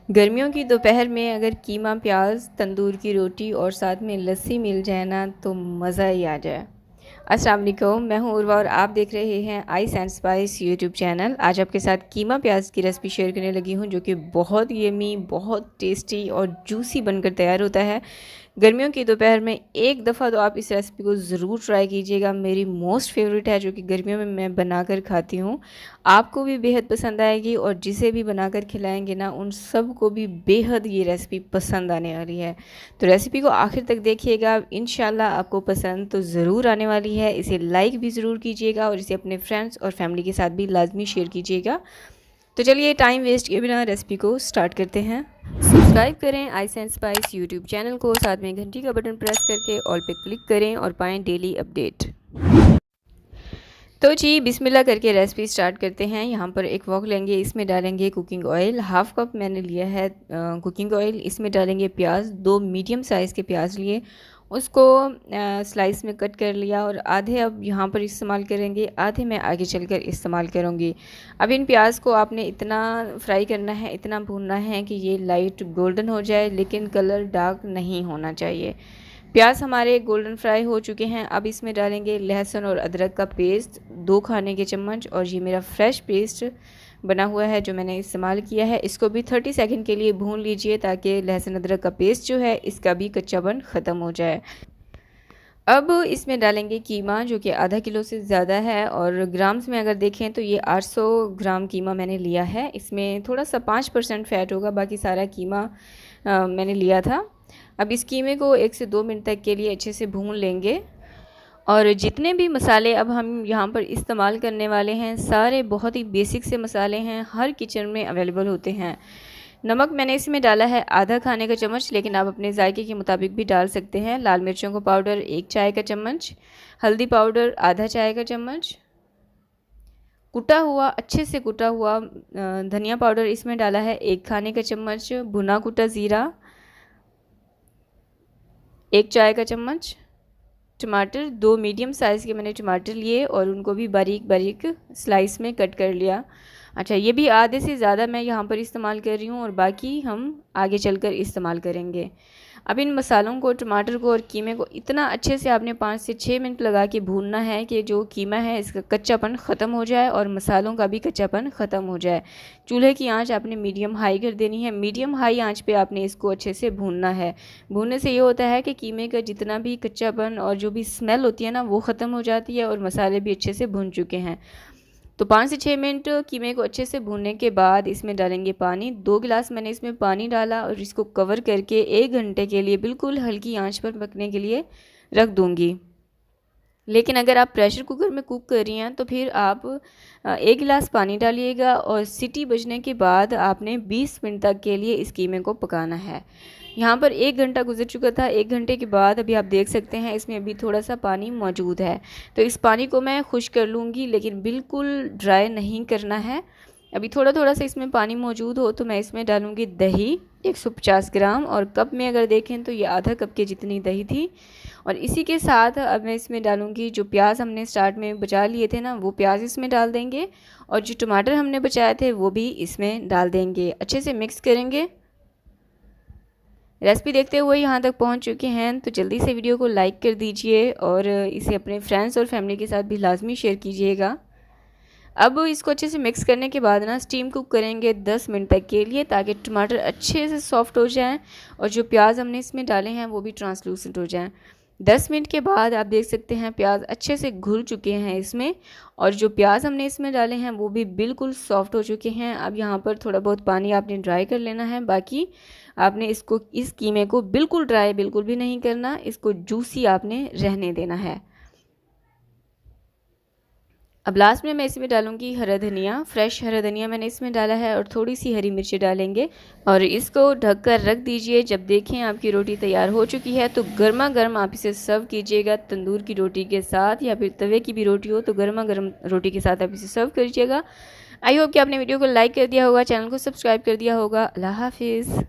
गर्मियों की दोपहर में अगर कीमा प्याज तंदूर की रोटी और साथ में लस्सी मिल जाए ना तो मज़ा ही आ जाए। अस्सलाम वालेकुम, मैं हूँ उर्वा और आप देख रहे हैं ice and spice YouTube channel. आज आपके साथ कीमा प्याज की रेसिपी शेयर करने लगी हूँ जो कि बहुत यमी, बहुत टेस्टी और जूसी बनकर तैयार होता है। गर्मियों की दोपहर में एक दफ़ा तो आप इस रेसिपी को ज़रूर ट्राई कीजिएगा। मेरी मोस्ट फेवरेट है जो कि गर्मियों में मैं बनाकर खाती हूँ। आपको भी बेहद पसंद आएगी और जिसे भी बनाकर खिलाएंगे ना उन सब को भी बेहद ये रेसिपी पसंद आने वाली है। तो रेसिपी को आखिर तक देखिएगा, इंशाल्लाह आपको पसंद तो ज़रूर आने वाली है। इसे लाइक भी ज़रूर कीजिएगा और इसे अपने फ्रेंड्स और फैमिली के साथ भी लाजमी शेयर कीजिएगा। तो चलिए टाइम वेस्ट किए बिना रेसिपी को स्टार्ट करते हैं। सब्सक्राइब करें ice and spice YouTube channel को, साथ में घंटी का बटन प्रेस करके ऑल पे क्लिक करें और पाएं डेली अपडेट। तो जी बिस्मिल्लाह करके रेसिपी स्टार्ट करते हैं। यहाँ पर एक वॉक लेंगे, इसमें डालेंगे कुकिंग ऑयल, हाफ कप मैंने लिया है कुकिंग ऑयल। इसमें डालेंगे प्याज, 2 मीडियम साइज़ के प्याज लिए, उसको स्लाइस में कट कर लिया और आधे अब यहाँ पर इस्तेमाल करेंगे, आधे मैं आगे चलकर इस्तेमाल करूँगी। अब इन प्याज को आपने इतना फ्राई करना है, इतना भूनना है कि ये लाइट गोल्डन हो जाए, लेकिन कलर डार्क नहीं होना चाहिए। प्याज हमारे गोल्डन फ्राई हो चुके हैं। अब इसमें डालेंगे लहसुन और अदरक का पेस्ट 2 खाने के चम्मच, और ये मेरा फ्रेश पेस्ट बना हुआ है जो मैंने इस्तेमाल किया है। इसको भी 30 सेकंड के लिए भून लीजिए ताकि लहसुन अदरक का पेस्ट जो है इसका भी कच्चापन ख़त्म हो जाए। अब इसमें डालेंगे कीमा जो कि आधा किलो से ज़्यादा है, और ग्राम्स में अगर देखें तो ये 800 ग्राम कीमा मैंने लिया है। इसमें थोड़ा सा 5% फ़ैट होगा, बाकी सारा कीमा मैंने लिया था। अब इस कीमे को 1 से 2 मिनट तक के लिए अच्छे से भून लेंगे। और जितने भी मसाले अब हम यहाँ पर इस्तेमाल करने वाले हैं सारे बहुत ही बेसिक से मसाले हैं, हर किचन में अवेलेबल होते हैं। नमक मैंने इसमें डाला है आधा खाने का चम्मच, लेकिन आप अपने जायके के मुताबिक भी डाल सकते हैं। लाल मिर्चों का पाउडर 1 चाय का चम्मच, हल्दी पाउडर आधा चाय का चम्मच, कुटा हुआ अच्छे से कुटा हुआ धनिया पाउडर इसमें डाला है 1 खाने का चम्मच, भुना कुटा ज़ीरा 1 चाय का चम्मच, टमाटर 2 मीडियम साइज़ के मैंने टमाटर लिए और उनको भी बारीक बारीक स्लाइस में कट कर लिया। अच्छा, ये भी आधे से ज़्यादा मैं यहाँ पर इस्तेमाल कर रही हूँ और बाकी हम आगे चलकर इस्तेमाल करेंगे। अब इन मसालों को, टमाटर को और कीमे को इतना अच्छे से आपने 5 से 6 मिनट लगा के भूनना है कि जो कीमा है इसका कच्चापन ख़त्म हो जाए और मसालों का भी कच्चापन ख़त्म हो जाए। चूल्हे की आंच आपने मीडियम हाई कर देनी है। मीडियम हाई आंच पे आपने इसको अच्छे से भूनना है। भूनने से ये होता है कि कीमे का जितना भी कच्चापन और जो भी स्मेल होती है ना वो ख़त्म हो जाती है और मसाले भी अच्छे से भून चुके हैं। तो 5 से 6 मिनट कीमे को अच्छे से भूनने के बाद इसमें डालेंगे पानी। 2 गिलास मैंने इसमें पानी डाला और इसको कवर करके 1 घंटे के लिए बिल्कुल हल्की आंच पर पकने के लिए रख दूंगी। लेकिन अगर आप प्रेशर कुकर में कुक कर रही हैं तो फिर आप 1 गिलास पानी डालिएगा और सीटी बजने के बाद आपने 20 मिनट तक के लिए इस कीमे को पकाना है। यहाँ पर 1 घंटा गुजर चुका था। 1 घंटे के बाद अभी आप देख सकते हैं इसमें अभी थोड़ा सा पानी मौजूद है। तो इस पानी को मैं खुश कर लूँगी, लेकिन बिल्कुल ड्राई नहीं करना है। अभी थोड़ा थोड़ा सा इसमें पानी मौजूद हो तो मैं इसमें डालूँगी दही 150 ग्राम, और कप में अगर देखें तो ये आधा कप के जितनी दही थी। और इसी के साथ अब मैं इसमें डालूँगी जो प्याज हमने स्टार्ट में बचा लिए थे ना, वो प्याज इसमें डाल देंगे, और जो टमाटर हमने बचाए थे वो भी इसमें डाल देंगे। अच्छे से मिक्स करेंगे। रेसिपी देखते हुए यहाँ तक पहुँच चुके हैं तो जल्दी से वीडियो को लाइक कर दीजिए और इसे अपने फ्रेंड्स और फैमिली के साथ भी लाजमी शेयर कीजिएगा। अब इसको अच्छे से मिक्स करने के बाद ना स्टीम कुक करेंगे 10 मिनट तक के लिए, ताकि टमाटर अच्छे से सॉफ्ट हो जाएं और जो प्याज हमने इसमें डाले हैं वो भी ट्रांसलूसेंट हो जाएं। 10 मिनट के बाद आप देख सकते हैं प्याज अच्छे से घुल चुके हैं इसमें, और जो प्याज हमने इसमें डाले हैं वो भी बिल्कुल सॉफ्ट हो चुके हैं। अब यहाँ पर थोड़ा बहुत पानी आपने ड्राई कर लेना है, बाकी आपने इस कीमे को बिल्कुल ड्राई बिल्कुल भी नहीं करना, इसको जूसी आपने रहने देना है। अब लास्ट में मैं इसमें डालूंगी हरा धनिया, फ्रेश हरा धनिया मैंने इसमें डाला है, और थोड़ी सी हरी मिर्ची डालेंगे और इसको ढककर रख दीजिए। जब देखें आपकी रोटी तैयार हो चुकी है तो गर्मा गर्म आप इसे सर्व कीजिएगा तंदूर की रोटी के साथ, या फिर तवे की भी रोटी हो तो गर्मा गर्म रोटी के साथ आप इसे सर्व कीजिएगा। आई होप कि आपने वीडियो को लाइक कर दिया होगा, चैनल को सब्सक्राइब कर दिया होगा। अल्लाह हाफिज़।